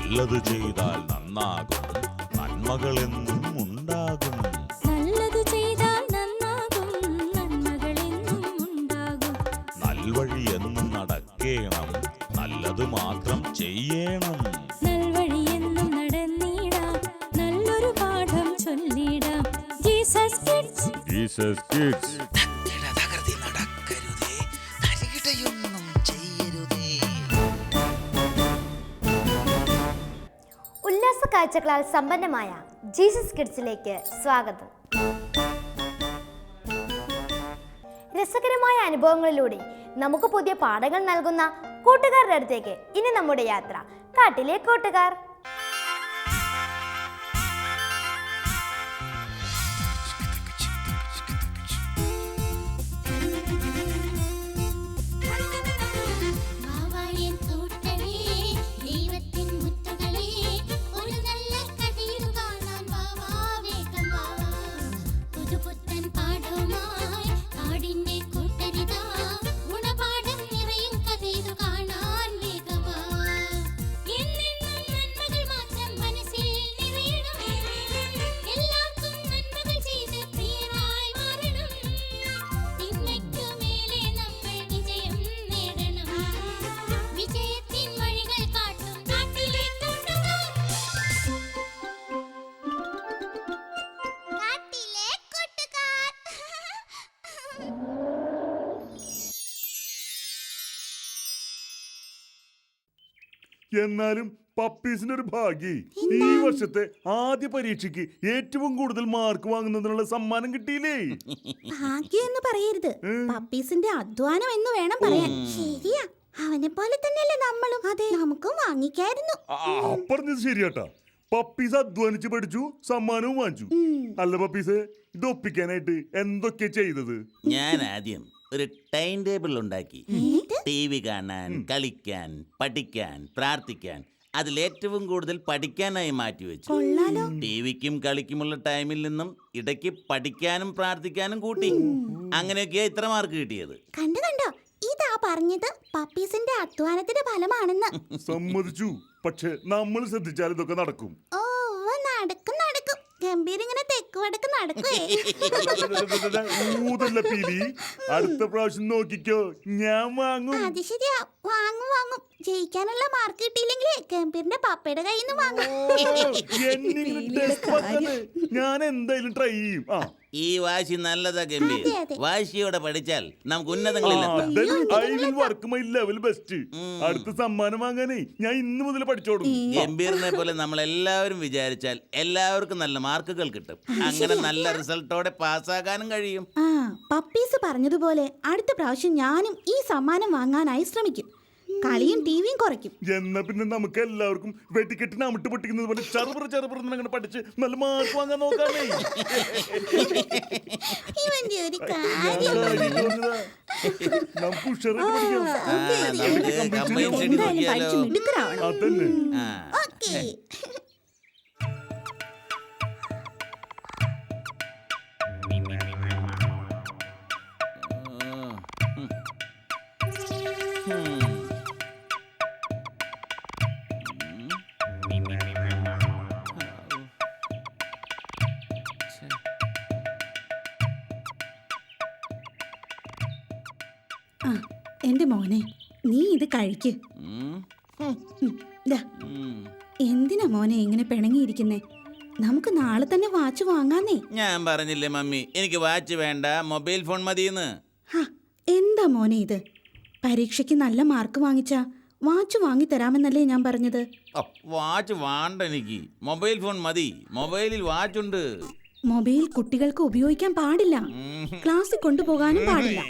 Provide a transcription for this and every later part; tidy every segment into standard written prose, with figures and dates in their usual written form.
നല്ലത് ചെയ്താൽ നന്നാകും, നന്മകളെന്നും ഉണ്ടാകും. നല്ലത് ചെയ്താൽ നന്നാകും, നന്മകളെന്നും ഉണ്ടാകും. നൽവഴി എന്നും നടക്കേണം, നല്ലത് മാത്രം ചെയ്യണം. നൽവഴി എന്നും നടന്നിടാം, നല്ലൊരു പാഠം ചൊല്ലിടാം. Jesus kids. Jesus kids. ഉല്ലാസ കാഴ്ചകളാൽ സമ്പന്നമായ ജീസസ് കിഡ്സിലേക്ക് സ്വാഗതം. രസകരമായ അനുഭവങ്ങളിലൂടെ നമുക്ക് പുതിയ പാഠങ്ങൾ നൽകുന്ന കൂട്ടുകാരുടെ അടുത്തേക്ക് ഇനി നമ്മുടെ യാത്ര കാട്ടിലെ കൂട്ടുകാർ. എന്നാലും പപ്പീസിന്റെ ഒരു ഭാഗ്യ ഈ വർഷത്തെ ആദ്യ പരീക്ഷയ്ക്ക് ഏറ്റവും കൂടുതൽ മാർക്ക് വാങ്ങുന്നതിനുള്ള സമ്മാനം കിട്ടിയില്ലേ? ഭാഗ്യം എന്ന് പറയരുത്, പപ്പീസിന്റെ അധ്വാനം എന്ന് വേണം പറയാൻ. ശരിയാ, അവനെ പോലെ തന്നെയല്ലേ നമ്മളും. അതെ, നമുക്കും വാങ്ങിക്കായിരുന്നു. പറഞ്ഞത് ശരിയാട്ടാ. പപ്പീസ് അധ്വാനിച്ച് പഠിച്ചു, സമ്മാനവും വാങ്ങിച്ചു. അല്ല പപ്പീസ്, ഇത് ഒപ്പിക്കാനായിട്ട് എന്തൊക്കെ ചെയ്തത്? ഞാൻ ആദ്യം ഒരു ടൈം ടേബിൾ ഉണ്ടാക്കി. TV കാണാൻ, കളിക്കാൻ, പഠിക്കാൻ, പ്രാർത്ഥിക്കാൻ. അതിലേറ്റവും കൂടുതൽ പഠിക്കാനായി മാറ്റിവെച്ചു. ടിവിക്കും കളിക്കുമുള്ള ടൈമിൽ നിന്നും ഇടയ്ക്ക് പഠിക്കാനും പ്രാർത്ഥിക്കാനും കൂട്ടി. അങ്ങനെയൊക്കെയാ ഇത്ര മാർക്ക് കിട്ടിയത്. കണ്ടോ കണ്ടോ, ഇതാ പറഞ്ഞത് പപ്പീസിന്റെ അധ്വാനത്തിന്റെ ഫലമാണെന്ന്. സമ്മതിച്ചു. പക്ഷെ നമ്മൾ ശ്രദ്ധിച്ചാൽ ഇതൊക്കെ നടക്കും. ഓ, നടക്കും നടക്കും. ഗംഭീർ ഇങ്ങനെ തെക്ക് വടക്ക് നടക്കുവേ. ഊതല്ല പീലി, അടുത്ത പ്രാവശ്യം നോക്കിക്കോ, ഞാൻ വാങ്ങും. അത് ശരിയാ, വാങ്ങും വാങ്ങും. ജയിക്കാനുള്ള മാർക്ക് കിട്ടിയില്ലെങ്കിലേ ഗംഭീറിന്റെ പപ്പയുടെ കയ്യിൽ നിന്ന് വാങ്ങും. ഞാൻ എന്തായാലും ട്രൈ ചെയ്യും. ഈ വാശി നല്ലതാ ഗംഭീർ. വാശിയോടെ പഠിച്ചാൽ നമുക്ക് ഉന്നതങ്ങളിലെത്താം. അടുത്ത സമ്മാനം വാങ്ങാനേ ഞാൻ ഇന്ന് മുതൽ പഠിച്ചോടും. ഗംഭീറിനെ പോലെ നമ്മൾ എല്ലാവരും വിചാരിച്ചാൽ എല്ലാവർക്കും നല്ല മാർക്കുകൾ കിട്ടും. അങ്ങനെ നല്ല റിസൾട്ടോടെ പാസ്സാകാനും കഴിയും. പപ്പീസ് പറഞ്ഞതുപോലെ അടുത്ത പ്രാവശ്യം ഞാനും ഈ സമ്മാനം വാങ്ങാനായി ശ്രമിക്കും. കളിയും ടിവിയും കുറയ്ക്കും. എന്നാ പിന്നെ നമുക്ക് എല്ലാവർക്കും വെട്ടിക്കെട്ടിന് അമിട്ട് പൊട്ടിക്കുന്നത് പോലെ ചെറുപുറ പഠിച്ച് നല്ല മാർക്ക് വാങ്ങാൻ നോക്കാമേ. ഇവന്റെ ഒരു കാര്യം. നമുക്ക് ഉഷാറായിട്ട് പഠിച്ചു മിടുക്കരാവണം. അതന്നെ. ഓക്കേ. എന്റെ മോനെ, നീ ഇത് കഴിക്ക്. എന്തിനാ മോനെ ഇങ്ങനെ പിണങ്ങിയിരിക്കുന്നേ? നമുക്ക് നാളെ തന്നെ വാച്ച് വാങ്ങാന്നേ. ഞാൻ പറഞ്ഞില്ലേ മമ്മി, എനിക്ക് വാച്ച് വേണ്ട, മൊബൈൽ ഫോൺ മതിയെന്ന്. എന്താ മോനെ ഇത്? പരീക്ഷയ്ക്ക് നല്ല മാർക്ക് വാങ്ങിച്ചാ വാച്ച് വാങ്ങി തരാമെന്നല്ലേ ഞാൻ പറഞ്ഞത്. വാച്ച് വേണ്ട, എനിക്ക് മൊബൈൽ ഫോൺ മതി. മൊബൈലിൽ വാച്ചുണ്ട്. മൊബൈൽ കുട്ടികൾക്ക് ഉപയോഗിക്കാൻ പാടില്ല, ക്ലാസ്സിൽ കൊണ്ടുപോകാനും പാടില്ല.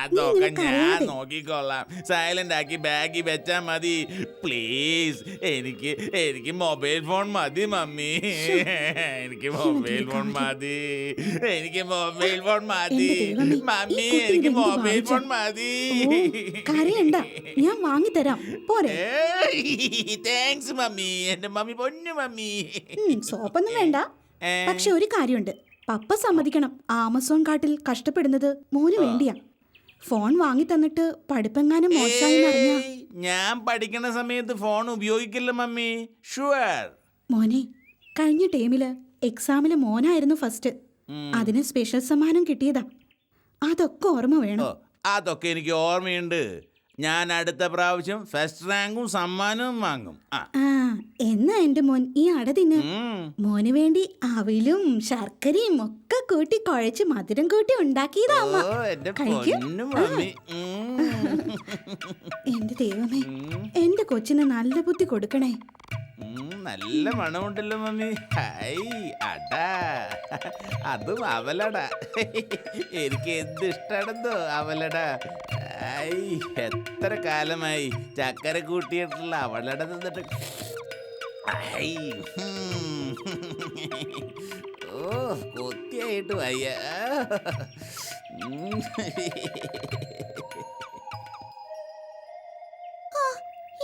അതൊക്കെ ഞാൻ നോക്കിക്കൊള്ളാം. സൈലന്റ് ആക്കി ബാഗിൽ വെച്ചാ മതി. പ്ലീസ്, എനിക്ക് മൊബൈൽ ഫോൺ മതി മമ്മി. എനിക്ക് മൊബൈൽ ഫോൺ മതി. എനിക്ക് മൊബൈൽ ഫോൺ മതി മമ്മി. എനിക്ക് മൊബൈൽ ഫോൺ മതി. കരയണ്ട, ഞാൻ വാങ്ങിത്തരാം. പോരെ? Thanks mummy. എന്റെ മമ്മി പൊന്നു മമ്മി. സോപ്പൊന്നും വേണ്ട. പക്ഷെ ഒരു കാര്യമുണ്ട്, പപ്പ സമ്മതിക്കണം. ആമസോൺ കാട്ടിൽ കഷ്ടപ്പെടുന്നത് മോന് വേണ്ടിയാ. ഫോൺ വാങ്ങി തന്നിട്ട് പഠിപ്പെങ്ങാനും മോശമായി അറിഞ്ഞാ ഞാൻ പഠിക്കുന്ന സമയത്ത് ഫോൺ ഉപയോഗിക്കില്ല മമ്മി. ഷുവർ. മോനെ, കഴിഞ്ഞ ടൈമില് എക്സാമില് മോനായിരുന്നു ഫസ്റ്റ്. അതിന് സ്പെഷ്യൽ സമ്മാനം കിട്ടിയതാ. അതൊക്കെ ഓർമ്മ വേണം. ഓ, അതൊക്കെ എനിക്ക് ഓർമ്മയുണ്ട്. ഞാൻ അടുത്ത പ്രാവശ്യം ഫസ്റ്റ് റാങ്കും സമ്മാനവും വാങ്ങും. ആ. ആ, എന്നാ എന്റെ മോൻ ഈ അട തിന്ന്. ഉം. മോന് വേണ്ടി അവിലും ശർക്കരയും ഒക്കെ കൂട്ടി കുഴച്ച് മധുരം കൂട്ടി ഉണ്ടാക്കിയതാ അമ്മ. ഓ, എന്റെ കഴിക്ക്. പൊന്നു മമ്മി. എന്റെ ദൈവമേ, എന്റെ കൊച്ചിന് നല്ല ബുദ്ധി കൊടുക്കണേ. നല്ല മണമുണ്ടല്ലോ മമ്മി. ഹൈ അടാ, അതും അവലട. എനിക്ക് എന്ത് ഇഷ്ടാണെന്നോ അവലട. ഐ, എത്ര കാലമായി ചക്കര കൂട്ടിയിട്ടുള്ള അവലട തിന്നിട്ട്. ഐ, ഓ, കൊത്തിയായിട്ട് വയ്യ.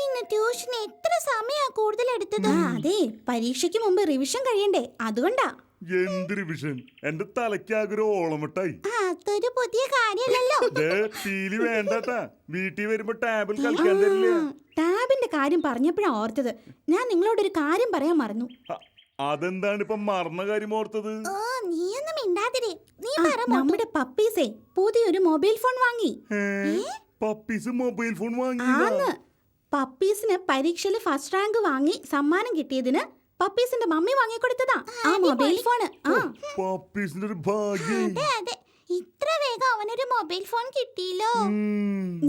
ഇന്ന് ട്യൂഷന് എത്ര സമയാ കൂടുതൽ എടുത്തത്? അതെ, പരീക്ഷയ്ക്ക് മുമ്പ് റിവിഷൻ കഴിയണ്ടേ, അതുകൊണ്ടാ. എന്ത് റിവിഷൻ? എന്റെ തലയ്ക്കാകൊരു ഓളമിട്ടായി. അതൊരു പുതിയ കാര്യമല്ലല്ലോ. പീലി വേണ്ടട്ടാ. വീട്ടിൽ വരുമ്പോ ടാബിൽ കളിക്കാൻ തരില്ലേ? ടാബിന്റെ കാര്യം പറഞ്ഞപ്പോഴാ ഓർത്തത്. ഞാൻ നിങ്ങളോടൊരു കാര്യം പറയാൻ മറന്നു. അതെന്താണ് ഇപ്പൊ മറന്ന കാര്യം ഓർത്തത്? നീയൊന്നും മിണ്ടാതിരെ. നമ്മുടെ പപ്പീസേ പുതിയൊരു മൊബൈൽ ഫോൺ വാങ്ങി. പപ്പീസ് മൊബൈൽ ഫോൺ വാങ്ങി? ആന്ന്. പപ്പീസിന് പരീക്ഷയിൽ ഫസ്റ്റ് റാങ്ക് വാങ്ങി സമ്മാനം കിട്ടിയതിന് പപ്പീസിന്റെ മമ്മി വാങ്ങിക്കൊടുത്തതാ ആ മൊബൈൽ ഫോണ്. പപ്പീസിന്റെ ഒരു ഭാഗ്യം. അതെ, ഇത്ര വേഗം അവനൊരു മൊബൈൽ ഫോൺ കിട്ടിയല്ലോ.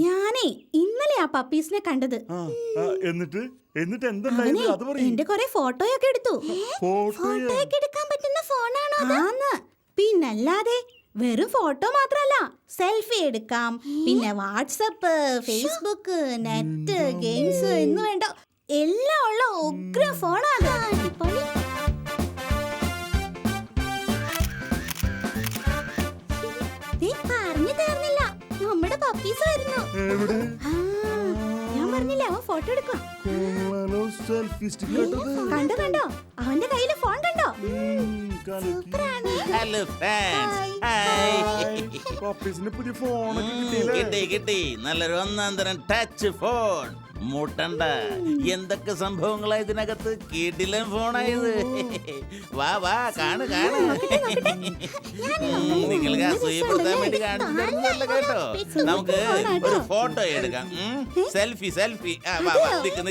ഞാനേ ഇന്നലെ ആ പപ്പീസിനെ കണ്ടത്. എന്നിട്ട് അവനെ എന്റെ കൊറേ ഫോട്ടോയൊക്കെ എടുത്തു. ഫോട്ടോയൊക്കെ എടുക്കാൻ പറ്റുന്ന ഫോണാണോ? ആന്ന്. പിന്നല്ലാതെ വെറും ഫോട്ടോ മാത്രല്ല, സെൽഫി എടുക്കാം. പിന്നെ വാട്സപ്പ്, ഫേസ്ബുക്ക്, നെറ്റ്, ഗെയിംസ് എന്ന് വേണ്ട എല്ലാം ഉള്ള ഉഗ്ര ഫോണാണ്. പറഞ്ഞു തീർന്നില്ല, നമ്മുടെ പപ്പീസ് വരുന്നു. ഞാൻ പറഞ്ഞില്ലേ അവൻ ഫോട്ടോ എടുക്കാം. കണ്ടോ കണ്ടോ, അവന്റെ കയ്യില് ഫോൺ കണ്ടോ? Hello friends. പപ്പീസിന് പുതിയ ഫോണൊക്കെ കിട്ടി. നല്ലൊരു ഒന്നാം തരം ടച്ച് ഫോൺ. മുട്ടണ്ട, എന്തൊക്കെ സംഭവങ്ങളാ ഇതിനകത്ത്. കിടിലൻ ഫോണായത്. വാ വാ, കാണു. നിങ്ങൾക്ക് അസൂയപ്പെടുത്താൻ വേണ്ടി കാണിച്ചിട്ടല്ല കേട്ടോ. നമുക്ക് ഒരു ഫോട്ടോ എടുക്കാം. സെൽഫി. വാ നിക്ക്.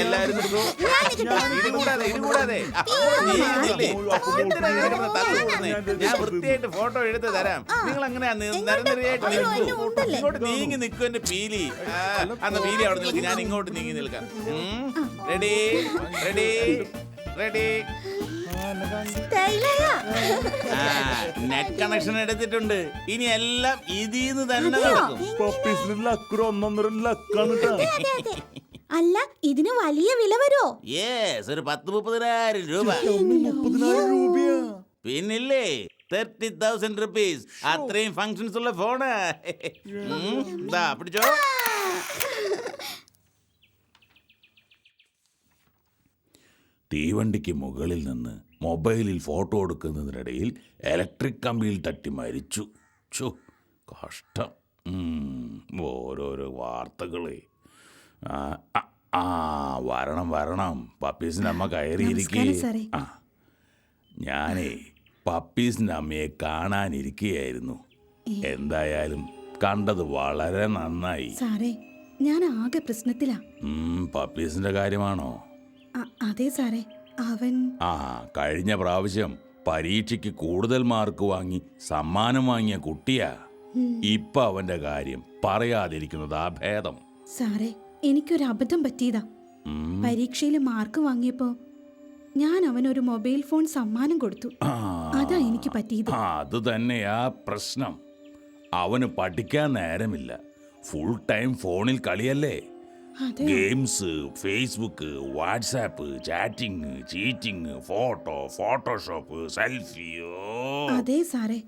എല്ലാരും നിൽക്കൂ. ഇടുകൂടാതെ. ഞാൻ വൃത്തിയായിട്ട് ഫോട്ടോ എടുത്ത് തരാം. നിങ്ങൾ അങ്ങനെ നിരനിരയായിട്ട് നിൽക്കൂ. ഇങ്ങോട്ട് നീങ്ങി നിൽക്കൂ എന്റെ പീലി. അന്ന് പീലി അവിടെ നിൽക്കും, ഞാൻ ഇങ്ങോട്ട് നീങ്ങി നിൽക്കാം. റെഡി. നെറ്റ് കണക്ഷൻ എടുത്തിട്ടുണ്ട്. ഇനി എല്ലാം ഇതിന്ന് തന്നെ നടക്കും. പപ്പീസിന് ലക്കൊരു 1.5 ലക്കാണ്. അല്ല, ഇതിന് വലിയ വില വരുമോ? യെസ്, ഒരു 10-30,000 രൂപ. 30,000 രൂപയാ? പിന്നില്ലേ, 30,000 റുപ്പീസ്. അത്രയും ഫങ്ഷൻസ് ഉള്ള ഫോണ്. പിടിച്ചോ. തീവണ്ടിക്ക് മുകളിൽ നിന്ന് മൊബൈലിൽ ഫോട്ടോ എടുക്കുന്നതിനിടയിൽ ഇലക്ട്രിക് കമ്പിയിൽ തട്ടി മരിച്ചു. കഷ്ടം. ഓരോരോ വാർത്തകളെ. വരണം. പപ്പീസിൻ്റെ അമ്മ കയറിയിരിക്കേ. ഞാനേ പപ്പീസിൻ്റെ അമ്മയെ കാണാനിരിക്കുകയായിരുന്നു. എന്തായാലും കണ്ടത് വളരെ നന്നായി. സാറേ, ഞാൻ ആകെ പ്രശ്നത്തിലാ. പപ്പീസിന്റെ കാര്യമാണോ? അതെ സാറേ, അവൻ കഴിഞ്ഞ പ്രാവശ്യം പരീക്ഷയ്ക്ക് കൂടുതൽ മാർക്ക് വാങ്ങി സമ്മാനം വാങ്ങിയ കുട്ടിയാ. ഇപ്പൊ അവന്റെ കാര്യം പറയാതിരിക്കുന്നതാ ഭേദം. സാറേ, എനിക്കൊരു അബദ്ധം പറ്റിയതാ. പരീക്ഷയിൽ മാർക്ക് വാങ്ങിയപ്പോ ഞാൻ അവനൊരു മൊബൈൽ ഫോൺ സമ്മാനം കൊടുത്തു. അതാ എനിക്ക് പറ്റിയത്. അത് തന്നെയാ പ്രശ്നം. അവന് പഠിക്കാൻ നേരമില്ല. ഫുൾ ടൈം ഫോണിൽ കളിയല്ലേ. Games, Facebook, WhatsApp, chatting, cheating, photoshop, സെൽഫിയോ. അതെ സാറേ,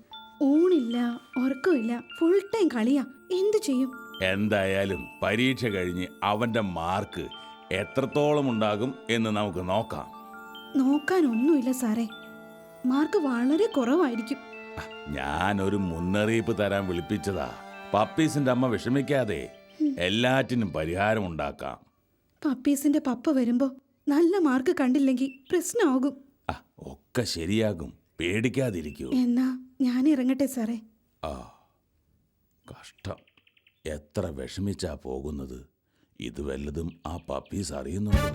ഊണില്ല, ഉറക്കമില്ല, ഫുൾ ടൈം കളിയാ. എന്തു ചെയ്യും? എന്തായാലും പരീക്ഷ കഴിഞ്ഞ് അവന്റെ മാർക്ക് എത്രത്തോളം ഉണ്ടാകും എന്ന് നമുക്ക് നോക്കാം. നോക്കാനൊന്നുമില്ല സാറേ, മാർക്ക് വളരെ കുറവായിരിക്കും. ഞാനൊരു മുന്നറിയിപ്പ് തരാൻ വിളിപ്പിച്ചതാ. പപ്പീസിന്റെ അമ്മ വിഷമിക്കാതെ. എല്ലാറ്റിനും പരിഹാരമുണ്ടാക്കാം. പപ്പീസിന്റെ പപ്പ വരുമ്പോ നല്ല മാർക്ക് കണ്ടില്ലെങ്കിൽ പ്രശ്നമാകും. ആ, ഒക്കെ ശരിയാകും, പേടിക്കാതിരിക്കൂ. എന്നാ ഞാൻ ഇറങ്ങട്ടെ സാറേ. ആ, കഷ്ടം. എത്ര വിഷമിച്ചാ പോകുന്നത്. ഇത് വല്ലതും ആ പപ്പീസ് അറിയുന്നുണ്ടോ?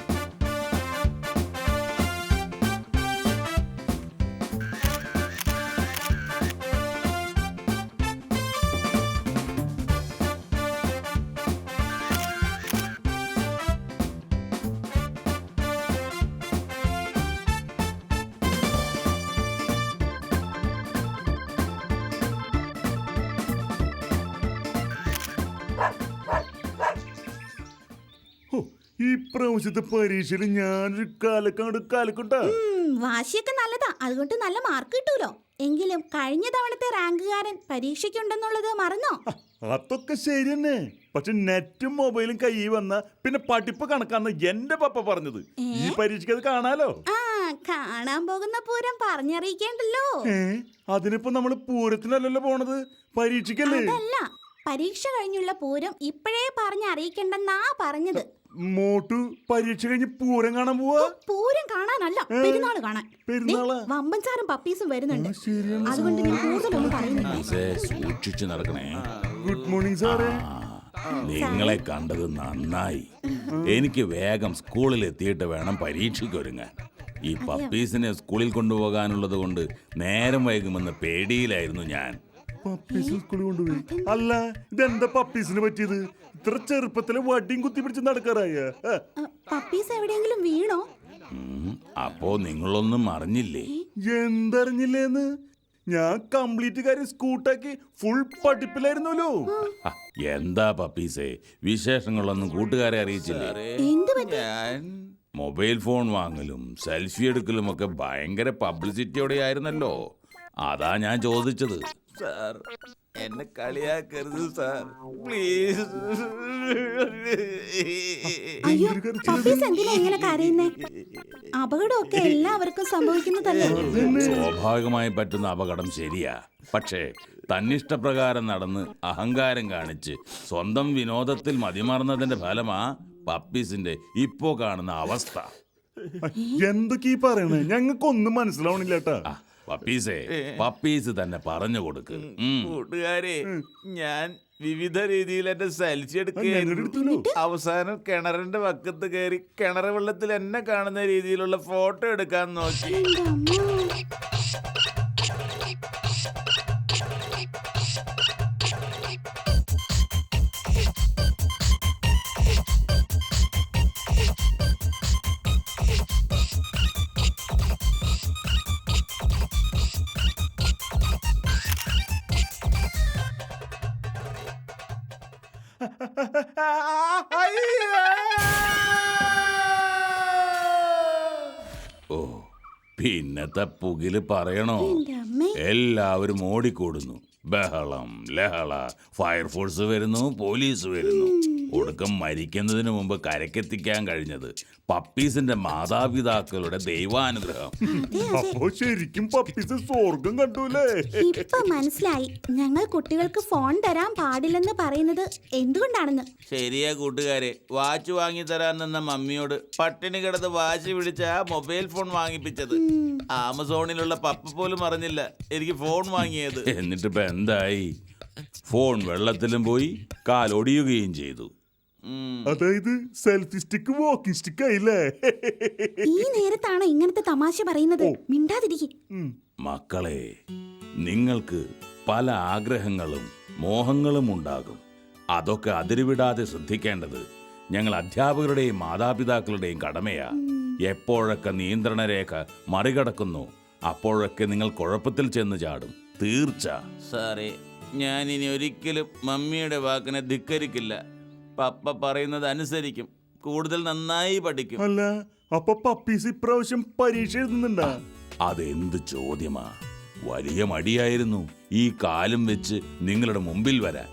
ഹോ, ഈ പ്രാവശ്യത്തെ പരീക്ഷയിൽ ഞാനൊരു കാലക്കുട്ടാ. വാശിയൊക്കെ നല്ലതാ, അതുകൊണ്ട് നല്ല മാർക്ക് കിട്ടൂലോ. എങ്കിലും കഴിഞ്ഞ തവണത്തെ റാങ്കുകാരൻ പരീക്ഷയ്ക്കുണ്ടെന്നുള്ളത് മറന്നോ? അതൊക്കെ ശരി തന്നെ. പക്ഷെ നെറ്റും മൊബൈലും കയ്യിൽ വന്ന പിന്നെ പഠിപ്പ് കണക്കാന്ന് എന്റെ പപ്പ പറഞ്ഞത്. ഈ പരീക്ഷയ്ക്ക് അത് കാണാലോ. ആ, കാണാൻ പോകുന്ന പൂരം പറഞ്ഞറിയിക്കേണ്ടല്ലോ. അതിനിപ്പോ നമ്മള് പൂരത്തിനല്ലല്ലോ പോണത്, പരീക്ഷയ്ക്കല്ലേ. അതല്ല, പരീക്ഷ കഴിഞ്ഞുള്ള പൂരം ഇപ്പോഴേ പറഞ്ഞറിയിക്കണ്ടെന്നാ പറഞ്ഞത്. മോട്ടു പരീക്ഷ കഴിഞ്ഞ് പൂരം കാണാൻ പോവാ. പൂരം കാണാനല്ല, പെരുന്നാള് കാണാൻ. പെരുന്നാളാ? ദേ, വമ്പൻസാറും പപ്പീസും വരുന്നുണ്ട്. ശരിയാണ്. അതുകൊണ്ട് ഞാൻ കൂടുതലൊന്നും പറയുന്നില്ല. പപ്പീസേ, സൂക്ഷിച്ചു നടക്കണേ. ഗുഡ് മോർണിംഗ് സാറേ. നിങ്ങളെ കണ്ടത് നന്നായി. എനിക്ക് വേഗം സ്കൂളിൽ എത്തിയിട്ട് വേണം പരീക്ഷയ്ക്ക് ഒരുങ്ങാൻ. ഈ പപ്പീസിനെ സ്കൂളിൽ കൊണ്ടുപോകാനുള്ളത് കൊണ്ട് നേരം വൈകുമെന്ന് പേടിയിലായിരുന്നു ഞാൻ. പപ്പീസ് സ്കൂളിൽ കൊണ്ടുപോയി. അല്ല, ഇതെന്താ പപ്പീസിന് പറ്റിയത്? ഇത്ര ചെറുപ്പത്തിലെ വടിയും കുത്തി പിടിച്ച് നടക്കാറായ. പപ്പീസ് എവിടെയെങ്കിലും വീണോ? അപ്പോ നിങ്ങളൊന്നും അറിഞ്ഞില്ലേ? എന്തറിഞ്ഞില്ലേന്ന്? ഞാൻ കംപ്ലീറ്റ് കാര്യം സ്കൂട്ടാക്കി ഫുൾ പഠിപ്പിലായിരുന്നല്ലോ. ആ, എന്താ പപ്പീസേ, വിശേഷങ്ങളൊന്നും കൂട്ടുകാരെ അറിയിച്ചില്ലേ? എന്ത് പറ്റി? മൊബൈൽ ഫോൺ വാങ്ങലും സെൽഫി എടുക്കലും ഒക്കെ ഭയങ്കര പബ്ലിസിറ്റിയോടെ ആയിരുന്നല്ലോ. അതാ ഞാൻ ചോദിച്ചത്. സാർ, എന്നെ കളിയാക്കരുത് സാർ, പ്ലീസ്. അയ്യോ, പപ്പീസ് എന്തിനാ ഇങ്ങനെ കരയുന്നേ? അപകടമൊക്കെ എല്ലാവർക്കും സംഭവിക്കുന്നതല്ലേ? സ്വാഭാവികമായി പറ്റുന്ന അപകടം ശരിയാ. പക്ഷേ തന്നിഷ്ടപ്രകാരം നടന്ന് അഹങ്കാരം കാണിച്ച് സ്വന്തം വിനോദത്തിൽ മതിമറന്നതിന്റെ ഫലമാ പപ്പീസിന്റെ ഇപ്പോ കാണുന്ന അവസ്ഥ. എന്തൊക്കെ ഈ പറയണേ? ഞങ്ങൾക്കൊന്നും മനസ്സിലാവണില്ല കേട്ടാ. ആ, പപ്പീസേ, പപ്പീസ് തന്നെ പറഞ്ഞു കൊടുക്ക്. കൂട്ടുകാരെ, ഞാൻ വിവിധ രീതിയിൽ എന്റെ സെൽഫി എടുക്കുകയായിരുന്നു. അവസാനം കിണറിന്റെ വക്കത്ത് കയറി കിണർ വെള്ളത്തിൽ എന്നെ കാണുന്ന രീതിയിലുള്ള ഫോട്ടോ എടുക്കാൻ നോക്കി. എന്റെ അമ്മ. ഓ, പിന്നത്തെ പുകില് പറയണോ? എന്റെ അമ്മേ. എല്ലാവരും ഓടിക്കൂടുന്നു. ബഹളം, ലഹള, ഫയർഫോഴ്സ് വരുന്നു, പോലീസ് വരുന്നു. ഒടുക്കം മരിക്കുന്നതിന് മുമ്പ് കരക്കെത്തിക്കാൻ കഴിഞ്ഞത് പപ്പീസിന്റെ മാതാപിതാക്കളുടെ ദൈവാനുഗ്രഹം. അപ്പോ ശരിക്കും പപ്പീസ് സ്വർഗം കണ്ടൂലേ? ഇപ്പൊ മനസ്സിലായി ഞങ്ങൾ കുട്ടികൾക്ക് ഫോൺ തരാൻ പാടില്ലെന്ന് പറയുന്നത് എന്തുകൊണ്ടാണെന്ന്. ശരിയാ കൂട്ടുകാരെ, വാച്ച് വാങ്ങി തരാൻ നിന്ന മമ്മിയോട് പട്ടിണി കിടന്ന് വാശി പിടിച്ച ആ മൊബൈൽ ഫോൺ വാങ്ങിപ്പിച്ചത്. ആമസോണിലുള്ള പപ്പ പോലും അറിഞ്ഞില്ല എനിക്ക് ഫോൺ വാങ്ങിയത്. എന്നിട്ടിപ്പോ എന്തായി? ഫോൺ വെള്ളത്തിലും പോയി, കാലൊടിയുകയും ചെയ്തു. അതായത് സെൽഫി സ്റ്റിക്ക് വാക്കിംഗ് സ്റ്റിക്ക് ആയില്ലേ? ഈ നേരത്താണ് ഇങ്ങനത്തെ തമാശ പറയുന്നത്. മിണ്ടാതിരിക്കും. മക്കളെ, നിങ്ങൾക്ക് പല ആഗ്രഹങ്ങളും മോഹങ്ങളും ഉണ്ടാകും. അതൊക്കെ അതിരുവിടാതെ ശ്രദ്ധിക്കേണ്ടത് ഞങ്ങൾ അധ്യാപകരുടെയും മാതാപിതാക്കളുടെയും കടമയാ. എപ്പോഴൊക്കെ നിയന്ത്രണ രേഖ മറികടക്കുന്നു അപ്പോഴൊക്കെ നിങ്ങൾ കുഴപ്പത്തിൽ ചെന്ന് ചാടും, തീർച്ച. സാറേ, ഞാൻ ഇനി ഒരിക്കലും മമ്മിയുടെ വാക്കിനെ ധിക്കരിക്കില്ല. പപ്പ പറയുന്നത് അനുസരിക്കും, കൂടുതൽ നന്നായി പഠിക്കും. അല്ല, അപ്പൊ പപ്പീസ് ഇപ്രാവശ്യം പരീക്ഷ എഴുതുന്നുണ്ടാ? അതെന്ത് ചോദ്യമാ! വലിയ മടിയായിരുന്നു ഈ കാലം വെച്ച് നിങ്ങളുടെ മുമ്പിൽ വരാൻ.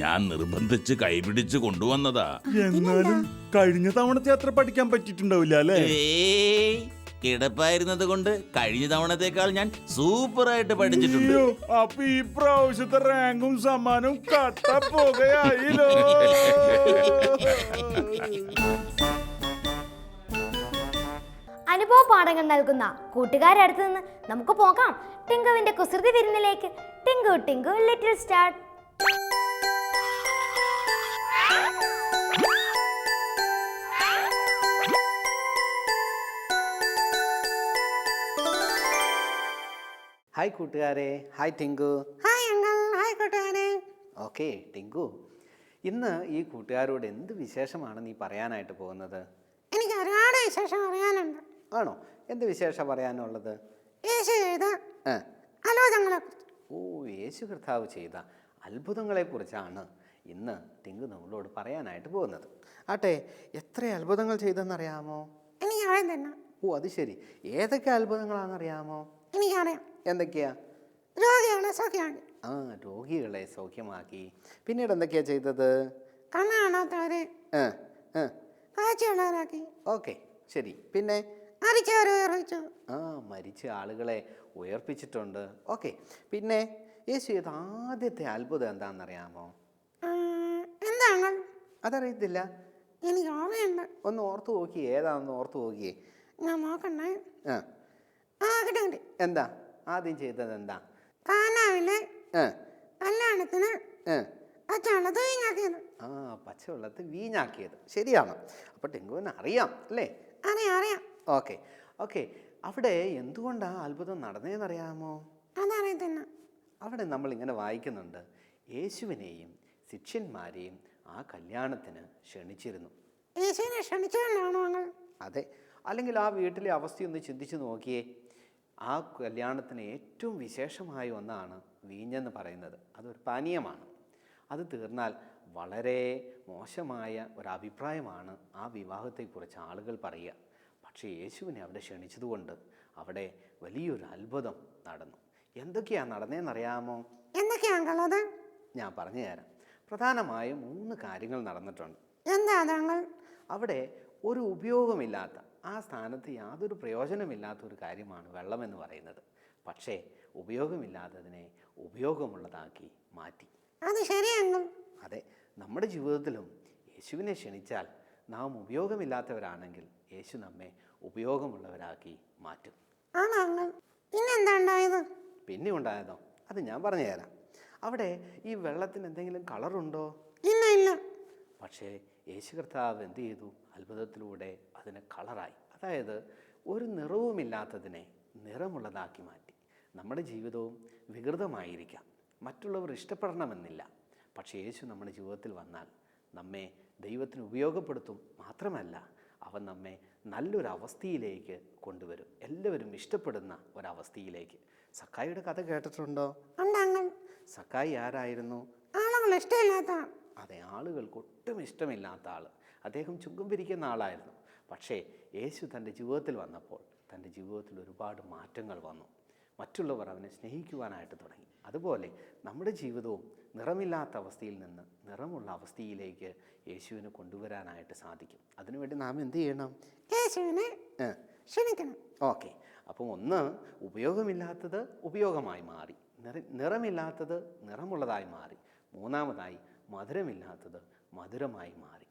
ഞാൻ നിർബന്ധിച്ച് കൈപിടിച്ച് കൊണ്ടുവന്നതാ. എന്നാലും കഴിഞ്ഞ തവണത്തെ അത്ര പഠിക്കാൻ പറ്റിയിട്ടുണ്ടാവില്ല അല്ലേ? ഏയ്, കിടപ്പായിരുന്നത് കൊണ്ട് കഴിഞ്ഞ തവണത്തേക്കാൾ ഞാൻ സൂപ്പറായിട്ട് പഠിച്ചിട്ടുണ്ട്. അയ്യോ, അപ്പൊ ഈ പ്രാവശ്യത്തെ റാങ്കും സമ്മാനവും കട്ട പോകുകയായില്ലോ. അനുഭവ പാഠങ്ങൾ നൽകുന്ന കൂട്ടുകാരുടെ അടുത്ത് നിന്ന് നമുക്ക് പോകാം ടിങ്കുവിന്റെ കുസൃതി വിരുന്നിലേക്ക്. Tinku Tinku little star. Hi കൂട്ടുകാരെ. Hi Tinku. Hi uncle. Hi കൂട്ടുകാരെ. ഓക്കെ ടിങ്കു, ഇന്ന് ഈ കൂട്ടുകാരോട് എന്ത് വിശേഷമാണ് നീ പറയാനായിട്ട് പോകുന്നത്? എനിക്ക് ഒരുപാട് വിശേഷം അറിയാനുണ്ട്. ആണോ? എന്ത് വിശേഷം പറയാനുള്ളത്? യേശു ചെയ്ത ആ. അത്ഭുതങ്ങളെക്കുറിച്ച്. ഓ, യേശു കർത്താവ് ചെയ്ത അത്ഭുതങ്ങളെക്കുറിച്ചാണ് ഇന്ന് ടിങ്കു നമ്മളോട് പറയാനായിട്ട് പോകുന്നത്. ആട്ടെ, എത്ര അത്ഭുതങ്ങൾ ചെയ്തെന്നറിയാമോ? എനിക്കറിയാൻ തന്നെ. ഓ, അത് ശരി. ഏതൊക്കെ അത്ഭുതങ്ങളാണെന്നറിയാമോ? എനിക്കറിയാം. എന്തൊക്കെയാ? രോഗികളെ സൗഖ്യമാക്കി, രോഗികളെ സൗഖ്യമാക്കി. പിന്നീട് എന്തൊക്കെയാ ചെയ്തത്? കണ്ണ് കാണാത്തവരെ ആ ആ കാഴ്ചയുള്ളവരാക്കി, ഓക്കെ, ശരി. പിന്നെ മരിച്ചവരെ ഉയർപ്പിച്ചു. മരിച്ച ആളുകളെ ഉയർപ്പിച്ചിട്ടുണ്ട്. ഓക്കെ, പിന്നെ യേശു ചെയ്ത ആദ്യത്തെ അത്ഭുതം എന്താണെന്നറിയാമോ? എന്താണ്? അതറിയത്തില്ല? എനിക്ക് ഓർമ്മയുണ്ട്. ഒന്ന് ഓർത്തു നോക്കിയേ. ഏതാണെന്ന് ഓർത്തു നോക്കിയേ. ഞാൻ നോക്കണ്ടേ? കിട്ടി. എന്താ ആദ്യം ചെയ്തത്? എന്താ? കാനാവിലെ ആ കല്യാണത്തിന് ആ പച്ചവെള്ളത്ത് വീഞ്ഞാക്കിയത്. പച്ചവെള്ളത്ത് വീഞ്ഞാക്കിയത് ശരിയാണ്. അപ്പോൾ ടിങ്കുവിന് അറിയാം അല്ലേ? അറിയാം. Okay okay. അവിടെ എന്തുകൊണ്ടാണ് അത്ഭുതം നടന്നതെന്നറിയാമോ? അതറിയത്തില്ല. അവിടെ നമ്മളിങ്ങനെ വായിക്കുന്നുണ്ട്, യേശുവിനെയും ശിഷ്യന്മാരെയും ആ കല്യാണത്തിന് ക്ഷണിച്ചിരുന്നു. യേശുവിനെ ക്ഷണിച്ചുകൊണ്ടാണോ നിങ്ങൾ? അതെ. അല്ലെങ്കിൽ ആ വീട്ടിലെ അവസ്ഥയൊന്ന് ചിന്തിച്ച് നോക്കിയേ. ആ കല്യാണത്തിന് ഏറ്റവും വിശേഷമായ ഒന്നാണ് വീഞ്ഞെന്ന് പറയുന്നത്. അതൊരു പാനീയമാണ്. അത് തീർന്നാൽ വളരെ മോശമായ ഒരഭിപ്രായമാണ് ആ വിവാഹത്തെക്കുറിച്ച് ആളുകൾ പറയുക. പക്ഷേ യേശുവിനെ അവിടെ ക്ഷണിച്ചതുകൊണ്ട് അവിടെ വലിയൊരു അത്ഭുതം നടന്നു. എന്തൊക്കെയാണ് നടന്നതെന്നറിയാമോ? എന്തൊക്കെയാണുള്ളത്? ഞാൻ പറഞ്ഞു തരാം. പ്രധാനമായും 3 കാര്യങ്ങൾ നടന്നിട്ടുണ്ട്. എന്താ താങ്കൾ? അവിടെ ഒരു ഉപയോഗമില്ലാത്ത, ആ സ്ഥാനത്ത് യാതൊരു പ്രയോജനമില്ലാത്ത ഒരു കാര്യമാണ് വെള്ളമെന്ന് പറയുന്നത്. പക്ഷേ ഉപയോഗമില്ലാത്തതിനെ ഉപയോഗമുള്ളതാക്കി മാറ്റി. അത് ശരിയാണ്. അതെ, നമ്മുടെ ജീവിതത്തിലും യേശുവിനെ ക്ഷണിച്ചാൽ നാം ഉപയോഗമില്ലാത്തവരാണെങ്കിൽ യേശു നമ്മെ ഉപയോഗമുള്ളവരാക്കി മാറ്റും. ആണോ? പിന്നെന്താ ഉണ്ടായത്? പിന്നെ ഉണ്ടായതോ? അത് ഞാൻ പറഞ്ഞു തരാം. അവിടെ ഈ വെള്ളത്തിന് എന്തെങ്കിലും കളറുണ്ടോ? ഇല്ല. പക്ഷേ യേശു കർത്താവ് എന്ത് ചെയ്തു? അത്ഭുതത്തിലൂടെ അതിന് കളറായി. അതായത് ഒരു നിറവുമില്ലാത്തതിനെ നിറമുള്ളതാക്കി മാറ്റി. നമ്മുടെ ജീവിതവും വികൃതമായിരിക്കാം, മറ്റുള്ളവർ ഇഷ്ടപ്പെടണമെന്നില്ല. പക്ഷേ യേശു നമ്മുടെ ജീവിതത്തിൽ വന്നാൽ നമ്മെ ദൈവത്തിന് ഉപയോഗപ്പെടുത്തും. മാത്രമല്ല, അവൻ നമ്മെ നല്ലൊരവസ്ഥയിലേക്ക് കൊണ്ടുവരും, എല്ലാവരും ഇഷ്ടപ്പെടുന്ന ഒരവസ്ഥയിലേക്ക്. സക്കായിയുടെ കഥ കേട്ടിട്ടുണ്ടോ? സക്കായി ആരായിരുന്നു? ആളുകൾ ഇഷ്ടമില്ലാത്ത. അതെ, ആളുകൾക്ക് ഒട്ടും ഇഷ്ടമില്ലാത്ത ആൾ. അദ്ദേഹം ചുങ്കം പിരിക്കുന്ന ആളായിരുന്നു. പക്ഷേ യേശു തൻ്റെ ജീവിതത്തിൽ വന്നപ്പോൾ തൻ്റെ ജീവിതത്തിൽ ഒരുപാട് മാറ്റങ്ങൾ വന്നു. മറ്റുള്ളവർ അവനെ സ്നേഹിക്കുവാനായിട്ട് തുടങ്ങി. അതുപോലെ നമ്മുടെ ജീവിതവും നിറമില്ലാത്ത അവസ്ഥയിൽ നിന്ന് നിറമുള്ള അവസ്ഥയിലേക്ക് യേശുവിനെ കൊണ്ടുവരാനായിട്ട് സാധിക്കും. അതിനുവേണ്ടി നാം എന്ത് ചെയ്യണം? യേശുവിനെ ക്ഷണിക്കണം. ഓക്കെ. അപ്പം ഒന്ന്, ഉപയോഗമില്ലാത്തത് ഉപയോഗമായി മാറി. നിറമില്ലാത്തത് നിറമുള്ളതായി മാറി. മൂന്നാമതായി, മധുരമില്ലാത്തത് മധുരമായി മാറി.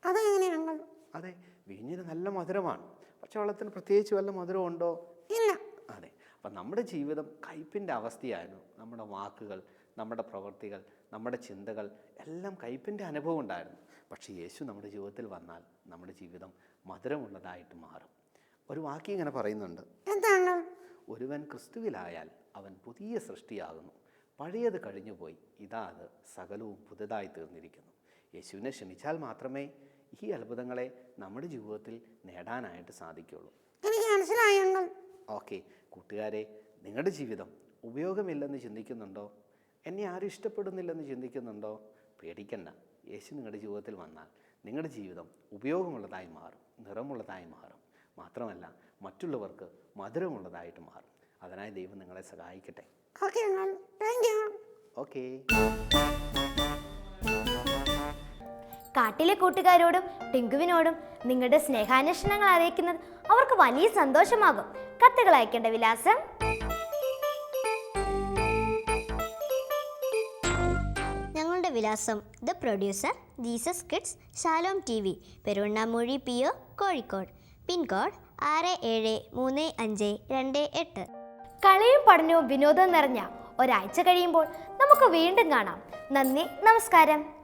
അതെങ്ങനെയാണ്? അതെ, വീഞ്ഞിന് നല്ല മധുരമാണ്. പക്ഷെ വെള്ളത്തിന് പ്രത്യേകിച്ച് വല്ല മധുരം ഉണ്ടോ? ഇല്ല. അതെ. അപ്പം നമ്മുടെ ജീവിതം കയ്പിൻ്റെ അവസ്ഥയായിരുന്നു. നമ്മുടെ വാക്കുകൾ, നമ്മുടെ പ്രവൃത്തികൾ, നമ്മുടെ ചിന്തകൾ എല്ലാം കയ്പിൻ്റെ അനുഭവം ഉണ്ടായിരുന്നു. പക്ഷേ യേശു നമ്മുടെ ജീവിതത്തിൽ വന്നാൽ നമ്മുടെ ജീവിതം മധുരമുള്ളതായിട്ട് മാറും. ഒരു വാക്യം ഇങ്ങനെ പറയുന്നുണ്ട്, എന്താണ്? ഒരുവൻ ക്രിസ്തുവിലായാൽ അവൻ പുതിയ സൃഷ്ടിയാകുന്നു, പഴയത് കഴിഞ്ഞുപോയി, ഇതാ അത് സകലവും പുതുതായി തീർന്നിരിക്കുന്നു. യേശുവിനെ ക്ഷണിച്ചാൽ മാത്രമേ ഈ അത്ഭുതങ്ങളെ നമ്മുടെ ജീവിതത്തിൽ നേടാനായിട്ട് സാധിക്കുള്ളൂ. എനിക്ക് മനസ്സിലായി. ഓക്കെ കൂട്ടുകാരെ, നിങ്ങളുടെ ജീവിതം ഉപയോഗമില്ലെന്ന് ചിന്തിക്കുന്നുണ്ടോ? എന്നെ ആരും ഇഷ്ടപ്പെടുന്നില്ലെന്ന് ചിന്തിക്കുന്നുണ്ടോ? പേടിക്കണ്ട. യേശു നിങ്ങളുടെ ജീവിതത്തിൽ വന്നാൽ നിങ്ങളുടെ ജീവിതം ഉപയോഗമുള്ളതായി മാറും, നിറമുള്ളതായി മാറും. മാത്രമല്ല, മറ്റുള്ളവർക്ക് മധുരമുള്ളതായിട്ട് മാറും. അതിനായി ദൈവം നിങ്ങളെ സഹായിക്കട്ടെ. ഓക്കെ. കാട്ടിലെ കൂട്ടുകാരോടും ടിങ്കുവിനോടും നിങ്ങളുടെ സ്നേഹാന്വേഷണങ്ങൾ അറിയിക്കുന്നത് അവർക്ക് വലിയ സന്തോഷമാകും. കത്തുകൾ അയക്കേണ്ട വിലാസം ഞങ്ങളുടെ വിലാസം the producer Jesus Kids Shalom TV, Peruvannamuzhi PO, Kozhikode. Pin code 673528. കളിയും പഠനവും വിനോദവും നിറഞ്ഞ ഒരാഴ്ച കഴിയുമ്പോൾ നമുക്ക് വീണ്ടും കാണാം. നന്ദി, നമസ്കാരം.